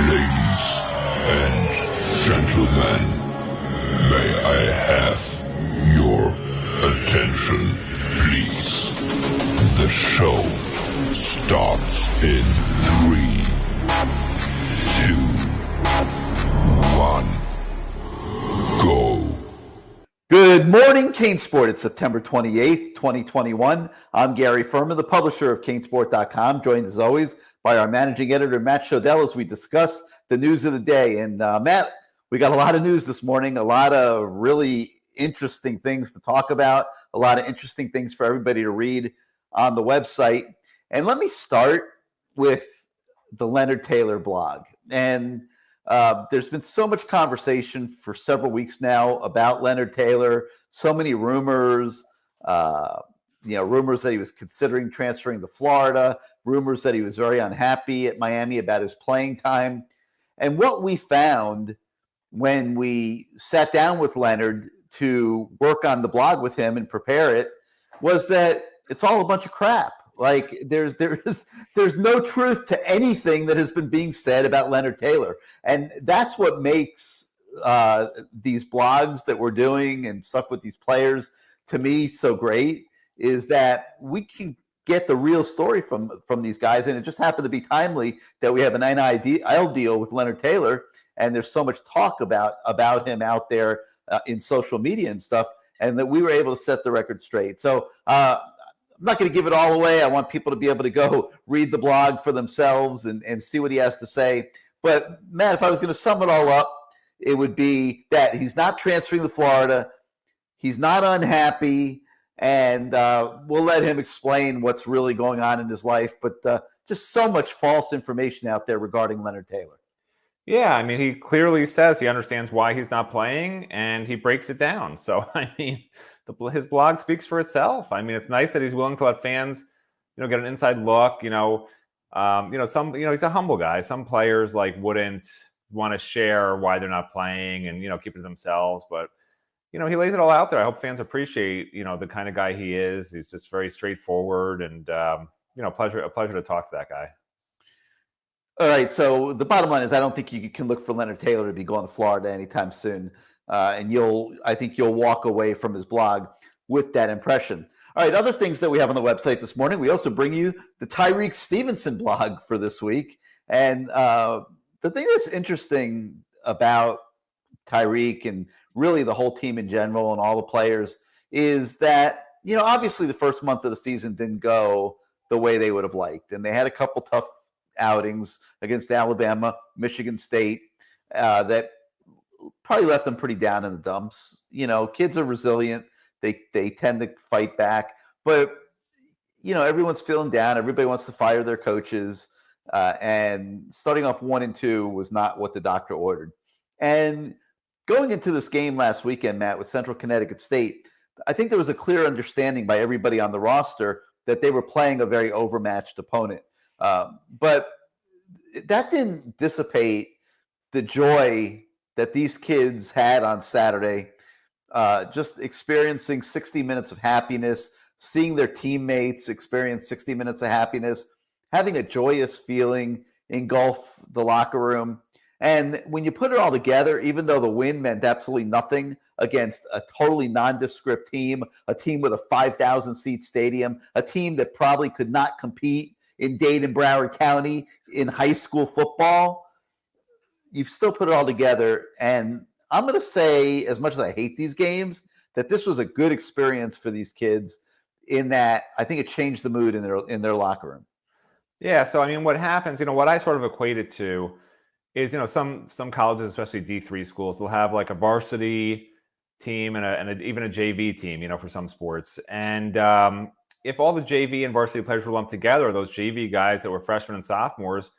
Ladies and gentlemen, may I have your attention, please? The show starts in 3, 2, 1, go. Good morning, CaneSport. It's September 28th, 2021. I'm Gary Ferman, the publisher of CaneSport.com, joined as always by our managing editor, Matt Shodell, as we discuss the news of the day. And Matt, we got a lot of news this morning, a lot of really interesting things to talk about, a lot of interesting things for everybody to read on the website. And let me start with the Leonard Taylor blog. And there's been so much conversation for several weeks now about Leonard Taylor, so many rumors, rumors that he was considering transferring to Florida, rumors that he was very unhappy at Miami about his playing time. And what we found when we sat down with Leonard to work on the blog with him and prepare it was that it's all a bunch of crap. Like there's no truth to anything that has been being said about Leonard Taylor. And that's what makes these blogs that we're doing and stuff with these players, to me, so great, is that we can get the real story from these guys. And it just happened to be timely that we have an NIL deal with Leonard Taylor, and there's so much talk about him out there in social media and stuff, and that we were able to set the record straight. So I'm not going to give it all away. I want people to be able to go read the blog for themselves and see what he has to say. But, Matt, if I was going to sum it all up, it would be that he's not transferring to Florida. He's not unhappy. And we'll let him explain what's really going on in his life. But just so much false information out there regarding Leonard Taylor. Yeah, I mean, he clearly says he understands why he's not playing, and he breaks it down. So, I mean, his blog speaks for itself. I mean, it's nice that he's willing to let fans, get an inside look. He's a humble guy. Some players wouldn't want to share why they're not playing and keep it to themselves. But he lays it all out there. I hope fans appreciate the kind of guy he is. He's just very straightforward, and a pleasure to talk to that guy. All right, so the bottom line is I don't think you can look for Leonard Taylor to be going to Florida anytime soon. And I think you'll walk away from his blog with that impression. All right, other things that we have on the website this morning. We also bring you the Tyreek Stevenson blog for this week. And the thing that's interesting about Tyreek and really the whole team in general and all the players is that, obviously the first month of the season didn't go the way they would have liked. And they had a couple tough outings against Alabama, Michigan State, that probably left them pretty down in the dumps. Kids are resilient. They tend to fight back. But, everyone's feeling down. Everybody wants to fire their coaches. And starting off 1-2 was not what the doctor ordered. And going into this game last weekend, Matt, with Central Connecticut State, I think there was a clear understanding by everybody on the roster that they were playing a very overmatched opponent. But that didn't dissipate the joy that these kids had on Saturday, just experiencing 60 minutes of happiness, seeing their teammates experience 60 minutes of happiness, having a joyous feeling engulf the locker room. And when you put it all together, even though the win meant absolutely nothing against a totally nondescript team, a team with a 5,000-seat stadium, a team that probably could not compete in Dade and Broward County in high school football, you still put it all together. And I'm going to say, as much as I hate these games, that this was a good experience for these kids in that I think it changed the mood in their locker room. Yeah, so I mean, what happens, what I sort of equate it to is, some colleges, especially D3 schools, they'll have like a varsity team and even a JV team, for some sports. And if all the JV and varsity players were lumped together, those JV guys that were freshmen and sophomores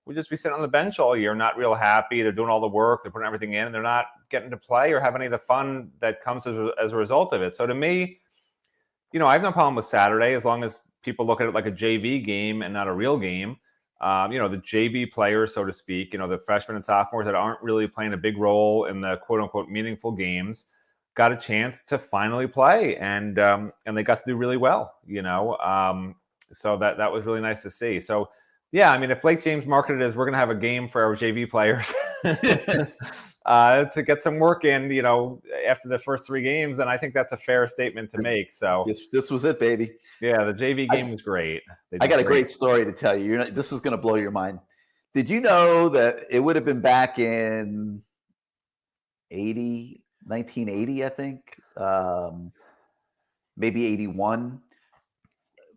would just be sitting on the bench all year, not real happy. They're doing all the work, they're putting everything in, and they're not getting to play or have any of the fun that comes as a result of it. So to me, I have no problem with Saturday as long as people look at it like a JV game and not a real game. The JV players, so to speak, the freshmen and sophomores that aren't really playing a big role in the quote unquote meaningful games, got a chance to finally play, and they got to do really well. So that was really nice to see. So Yeah, I mean, if Blake James marketed as we're going to have a game for our JV players to get some work in, after the first 3 games, then I think that's a fair statement to make. So This was it, baby. yeah, the JV game was great. They I did got a great. great story to tell you. This is going to blow your mind. Did you know that it would have been back in 1980, I think, maybe 81,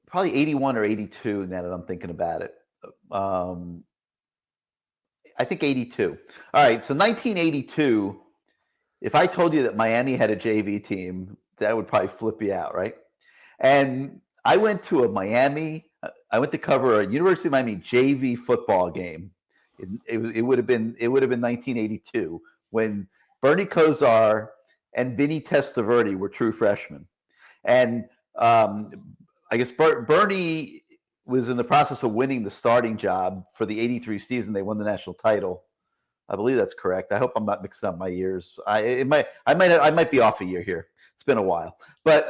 probably 81 or 82. Now that I'm thinking about it, I think 82. All right, so 1982. If I told you that Miami had a JV team, that would probably flip you out, right? And I went to I went to cover a University of Miami JV football game. It would have been 1982 when Bernie Kosar and Vinny Testaverde were true freshmen. And I guess Bernie was in the process of winning the starting job for the 83 season. They won the national title. I believe that's correct. I hope I'm not mixing up my years. I might be off a year here. It's been a while, but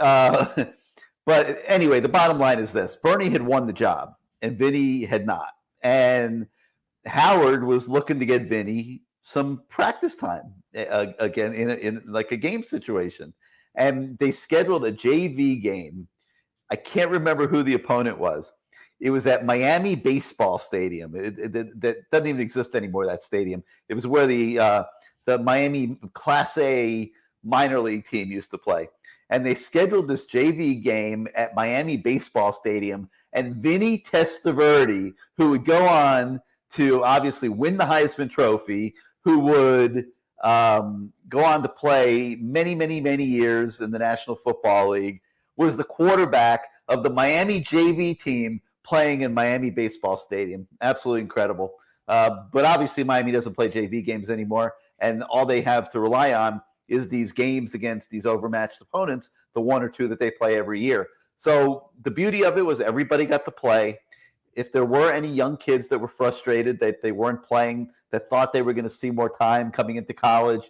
but anyway, the bottom line is this: Bernie had won the job, and Vinny had not. And Howard was looking to get Vinny some practice time again in like a game situation, and they scheduled a JV game. I can't remember who the opponent was. It was at Miami Baseball Stadium. That doesn't even exist anymore. That stadium. It was where the Miami Class A minor league team used to play, and they scheduled this JV game at Miami Baseball Stadium. And Vinny Testaverde, who would go on to obviously win the Heisman Trophy, who would go on to play many, many, many years in the National Football League, was the quarterback of the Miami JV team playing in Miami Baseball Stadium. Absolutely incredible. But obviously Miami doesn't play JV games anymore, and all they have to rely on is these games against these overmatched opponents, the 1 or 2 that they play every year. So the beauty of it was everybody got to play. If there were any young kids that were frustrated that they weren't playing, that thought they were going to see more time coming into college,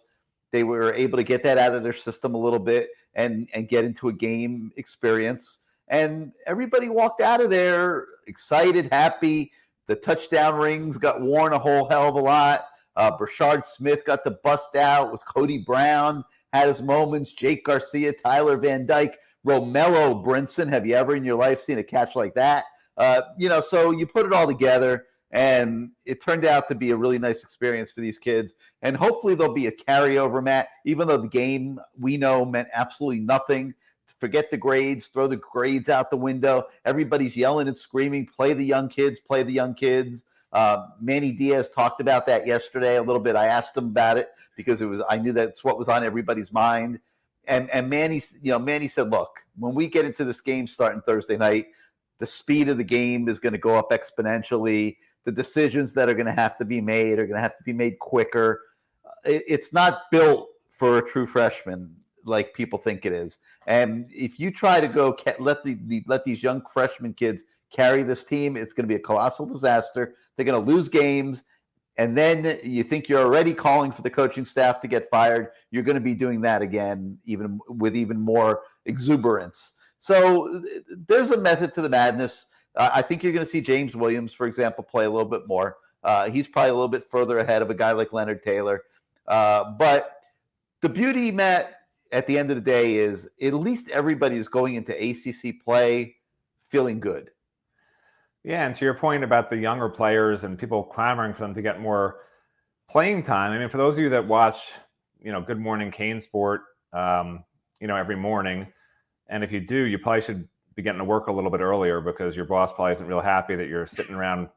they were able to get that out of their system a little bit and get into a game experience. And everybody walked out of there excited, happy. The touchdown rings got worn a whole hell of a lot. Brashard Smith got to bust out with Cody Brown, had his moments. Jake Garcia, Tyler Van Dyke, Romello Brinson. Have you ever in your life seen a catch like that? So you put it all together, and it turned out to be a really nice experience for these kids. And hopefully there'll be a carryover, Matt, even though the game we know meant absolutely nothing. Forget the grades, throw the grades out the window. Everybody's yelling and screaming, play the young kids, play the young kids. Manny Diaz talked about that yesterday a little bit. I asked him about it because I knew that's what was on everybody's mind. And Manny said, look, when we get into this game starting Thursday night, the speed of the game is going to go up exponentially. The decisions that are going to have to be made are going to have to be made quicker. It's not built for a true freshman like people think it is. And if you try to go let these young freshman kids carry this team, it's going to be a colossal disaster. They're going to lose games. And then you think you're already calling for the coaching staff to get fired. You're going to be doing that again, even with even more exuberance. So there's a method to the madness. I think you're going to see James Williams, for example, play a little bit more. He's probably a little bit further ahead of a guy like Leonard Taylor. But the beauty, Matt, at the end of the day is at least everybody is going into ACC play feeling good. Yeah, and to your point about the younger players and people clamoring for them to get more playing time, I mean, for those of you that watch, Good Morning CaneSport, every morning, and if you do, you probably should be getting to work a little bit earlier because your boss probably isn't real happy that you're sitting around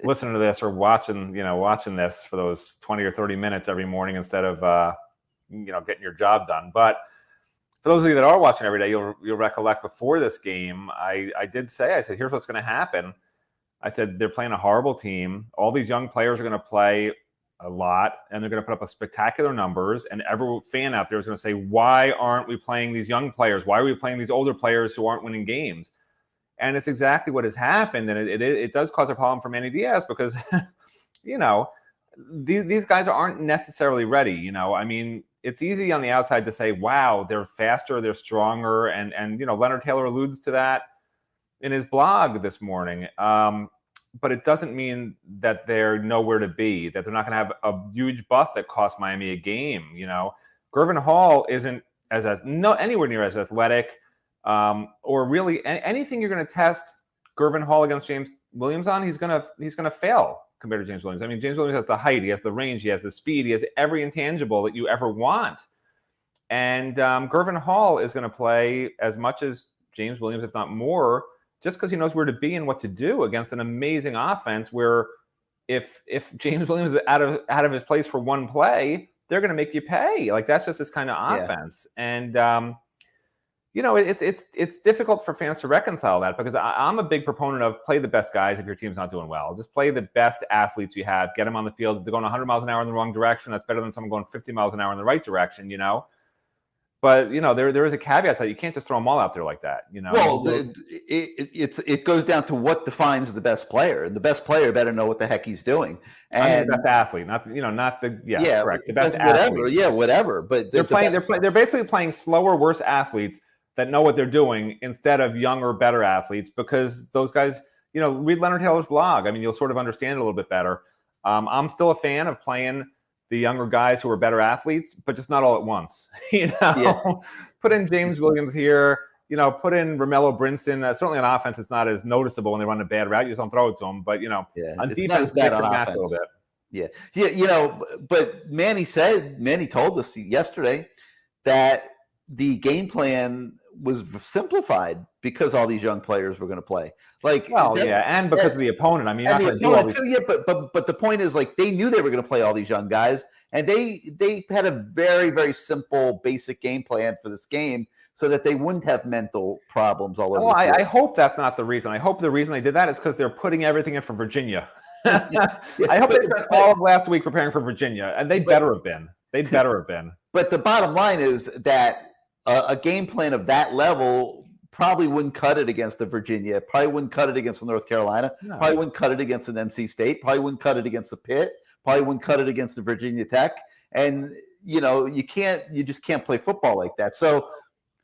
listening to this or watching this for those 20 or 30 minutes every morning instead of getting your job done. But for those of you that are watching every day, you'll recollect before this game, I said, here's what's going to happen. I said, they're playing a horrible team. All these young players are going to play a lot, and they're going to put up a spectacular numbers. And every fan out there is going to say, why aren't we playing these young players? Why are we playing these older players who aren't winning games? And it's exactly what has happened. And it does cause a problem for Manny Diaz because, these guys aren't necessarily ready. I mean, it's easy on the outside to say, wow, they're faster, they're stronger. And Leonard Taylor alludes to that in his blog this morning. but it doesn't mean that they're nowhere to be, that they're not going to have a huge bust that costs Miami a game. Gervin Hall isn't anywhere near as athletic, or really anything you're going to test Gervin Hall against James Williams on. He's gonna fail compared to James Williams. I mean, James Williams has the height, he has the range, he has the speed, he has every intangible that you ever want. And Gervin Hall is going to play as much as James Williams, if not more, just because he knows where to be and what to do against an amazing offense where if James Williams is out of his place for one play, they're going to make you pay. Like, that's just this kind of offense. And, it's difficult for fans to reconcile that, because I'm a big proponent of play the best guys if your team's not doing well. Just play the best athletes you have, get them on the field. If they're going 100 miles an hour in the wrong direction, that's better than someone going 50 miles an hour in the right direction, But there is a caveat that you can't just throw them all out there like that. Well, it goes down to what defines the best player. The best player better know what the heck he's doing. And the best athlete, not the correct. The best athlete. Whatever. But they're basically playing slower, worse athletes that know what they're doing instead of younger, better athletes, because those guys. Read Leonard Taylor's blog. I mean, you'll sort of understand it a little bit better. I'm still a fan of playing the younger guys who are better athletes, but just not all at once. Put in James Williams here, put in Romello Brinson. Certainly on offense, it's not as noticeable when they run a bad route. You just don't throw it to them. But, on defense, it's a little bit. Yeah. But Manny told us yesterday that the game plan was simplified because all these young players were going to play. And because of the opponent. I mean, but the point is, like, they knew they were going to play all these young guys, and they had a very, very simple, basic game plan for this game so that they wouldn't have mental problems all over. Well, I hope that's not the reason. I hope the reason they did that is because they're putting everything in for Virginia. I hope they spent all of last week preparing for Virginia, and they better have been. But the bottom line is that a game plan of that level probably wouldn't cut it against the Virginia, probably wouldn't cut it against the North Carolina, probably wouldn't cut it against an NC State, probably wouldn't cut it against the Pitt, probably wouldn't cut it against the Virginia Tech. And, you just can't play football like that. So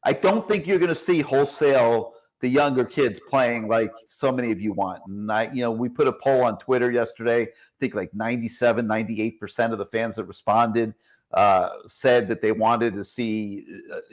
I don't think you're going to see wholesale the younger kids playing like so many of you want. And we put a poll on Twitter yesterday. I think like 97, 98% of the fans that responded said that they wanted to see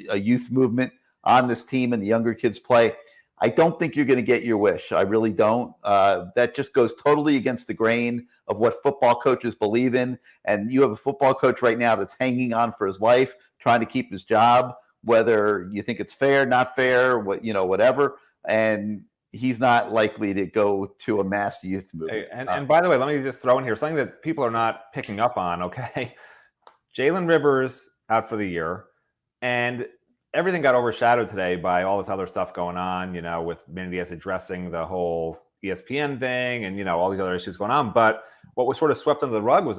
a youth movement on this team and the younger kids play. I don't think you're going to get your wish. I really don't. That just goes totally against the grain of what football coaches believe in. And you have a football coach right now that's hanging on for his life, trying to keep his job, whether you think it's fair, not fair, whatever. And he's not likely to go to a mass youth movement. And by the way, let me just throw in here something that people are not picking up on, okay? Jalen Rivers out for the year, and everything got overshadowed today by all this other stuff going on, with Manny Diaz addressing the whole ESPN thing and, all these other issues going on. But what was sort of swept under the rug was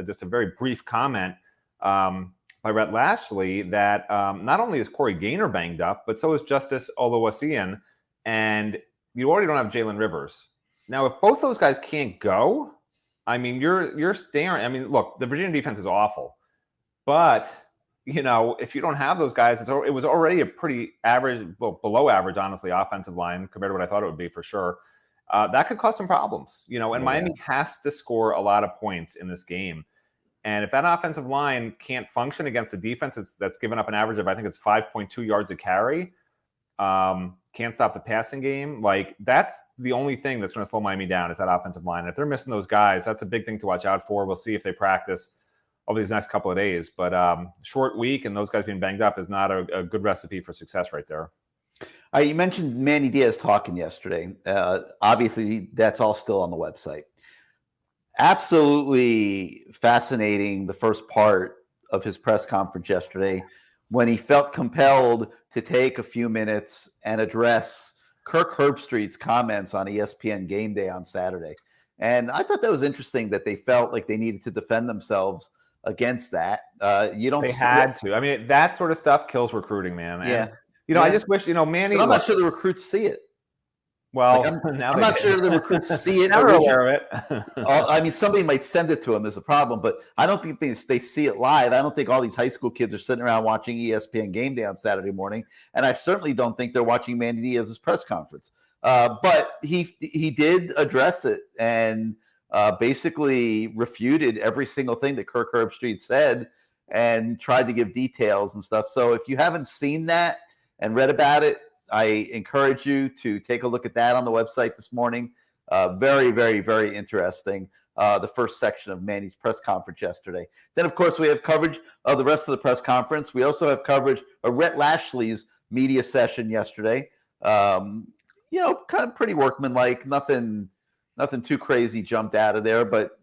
just a very brief comment by Rhett Lashley that not only is Corey Gaynor banged up, but so is Justice Oluwaseun, and you already don't have Jalen Rivers. Now, if both those guys can't go, I mean, you're staring. I mean, look, the Virginia defense is awful. But, if you don't have those guys, it was already a pretty average, below average, honestly, offensive line compared to what I thought it would be for sure. That could cause some problems, and Miami has to score a lot of points in this game. And if that offensive line can't function against the defense that's given up an average of, I think it's 5.2 yards a carry, can't stop the passing game, like, that's the only thing that's going to slow Miami down is that offensive line. And if they're missing those guys, that's a big thing to watch out for. We'll see if they practice over these next couple of days. But short week and those guys being banged up is not a good recipe for success right there. You mentioned Manny Diaz talking yesterday. Obviously, that's all still on the website. Absolutely fascinating, the first part of his press conference yesterday when he felt compelled to take a few minutes and address Kirk Herbstreit's comments on ESPN Game Day on Saturday. And I thought that was interesting that they felt like they needed to defend themselves against that. They had to. I mean, that sort of stuff kills recruiting, man. And, I just wish, Manny. But I'm not sure the recruits see it. Well, I'm not sure the recruits see it. Never aware of it. I mean, somebody might send it to them as a problem, but I don't think they see it live. I don't think all these high school kids are sitting around watching ESPN Game Day on Saturday morning, and I certainly don't think they're watching Manny Diaz's press conference. But he did address it and basically refuted every single thing that Kirk Herbstreit said and tried to give details and stuff. So if you haven't seen that and read about it, I encourage you to take a look at that on the website this morning. Very, very, very interesting. The first section of Manny's press conference yesterday. Then, of course, we have coverage of the rest of the press conference. We also have coverage of Rhett Lashley's media session yesterday. Kind of pretty workmanlike. Nothing too crazy jumped out of there, but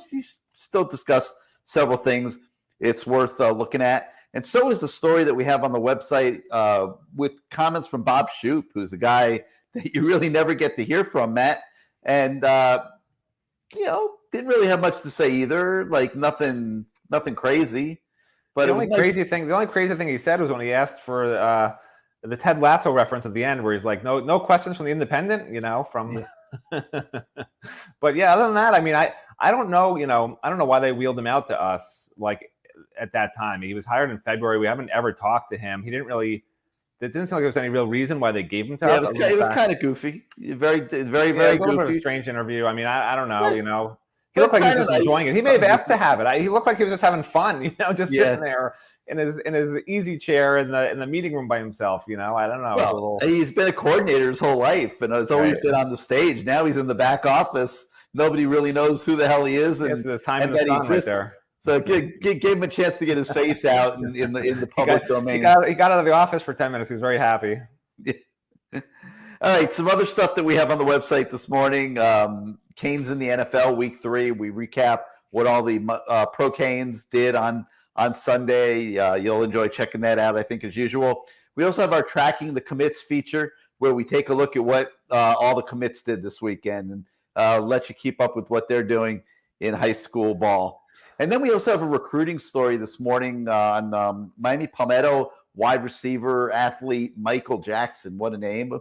he still discussed several things it's worth looking at. And so is the story that we have on the website with comments from Bob Shoop, who's a guy that you really never get to hear from, Matt. And didn't really have much to say either. Like nothing crazy. But the only crazy thing he said was when he asked for the Ted Lasso reference at the end, where he's like, "No questions from the Independent," from. But yeah, other than that, I mean, I don't know. I don't know why they wheeled him out to us like at that time. He was hired in February. We haven't ever talked to him. It didn't seem like there was any real reason why they gave him to us. It was kind of goofy. Very, very, very goofy. Bit of a strange interview. I mean, I don't know. He looked like he was just enjoying it. He may have asked to have it. He looked like he was just having fun. Just sitting there in his easy chair in the meeting room by himself. I don't know. Well, he's been a coordinator his whole life and has always been on the stage. Now he's in the back office. Nobody really knows who the hell he is, and the time and that he exists. Right there. So gave him a chance to get his face out in the public domain. He got out of the office for 10 minutes. He was very happy. All right, some other stuff that we have on the website this morning. Canes in the NFL Week 3. We recap what all the pro Canes did on Sunday. You'll enjoy checking that out, I think, as usual. We also have our Tracking the Commits feature, where we take a look at what all the commits did this weekend and let you keep up with what they're doing in high school ball. And then we also have a recruiting story this morning on Miami Palmetto wide receiver athlete Michael Jackson. What a name.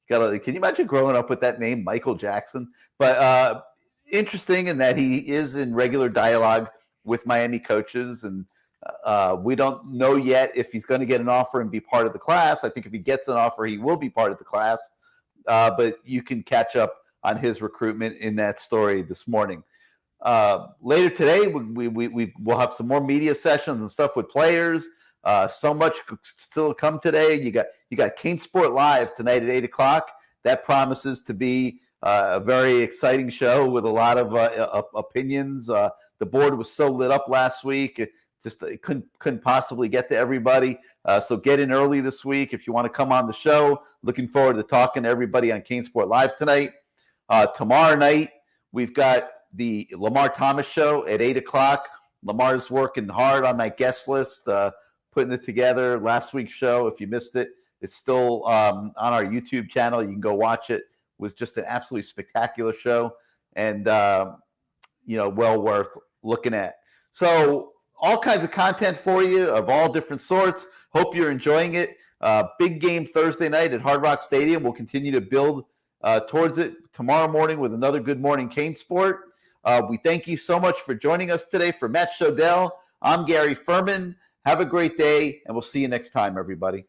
Can you imagine growing up with that name, Michael Jackson? But interesting in that he is in regular dialogue with Miami coaches, and we don't know yet if he's going to get an offer and be part of the class. I think if he gets an offer, he will be part of the class. But you can catch up on his recruitment in that story this morning. Later today, we'll have some more media sessions and stuff with players. So much still to come today. You got CaneSport Live tonight at 8:00. That promises to be a very exciting show with a lot of opinions. The board was so lit up last week, it couldn't possibly get to everybody. So get in early this week if you want to come on the show. Looking forward to talking to everybody on CaneSport Live tonight. Tomorrow night, we've got the Lamar Thomas show at 8:00. Lamar's working hard on that guest list, putting it together. Last week's show, if you missed it, it's still on our YouTube channel. You can go watch it. It was just an absolutely spectacular show and, well worth looking at. So all kinds of content for you of all different sorts. Hope you're enjoying it. Big game Thursday night at Hard Rock Stadium. We'll continue to build towards it tomorrow morning with another Good Morning CaneSport. We thank you so much for joining us today. For Matt Shodell, I'm Gary Ferman. Have a great day, and we'll see you next time, everybody.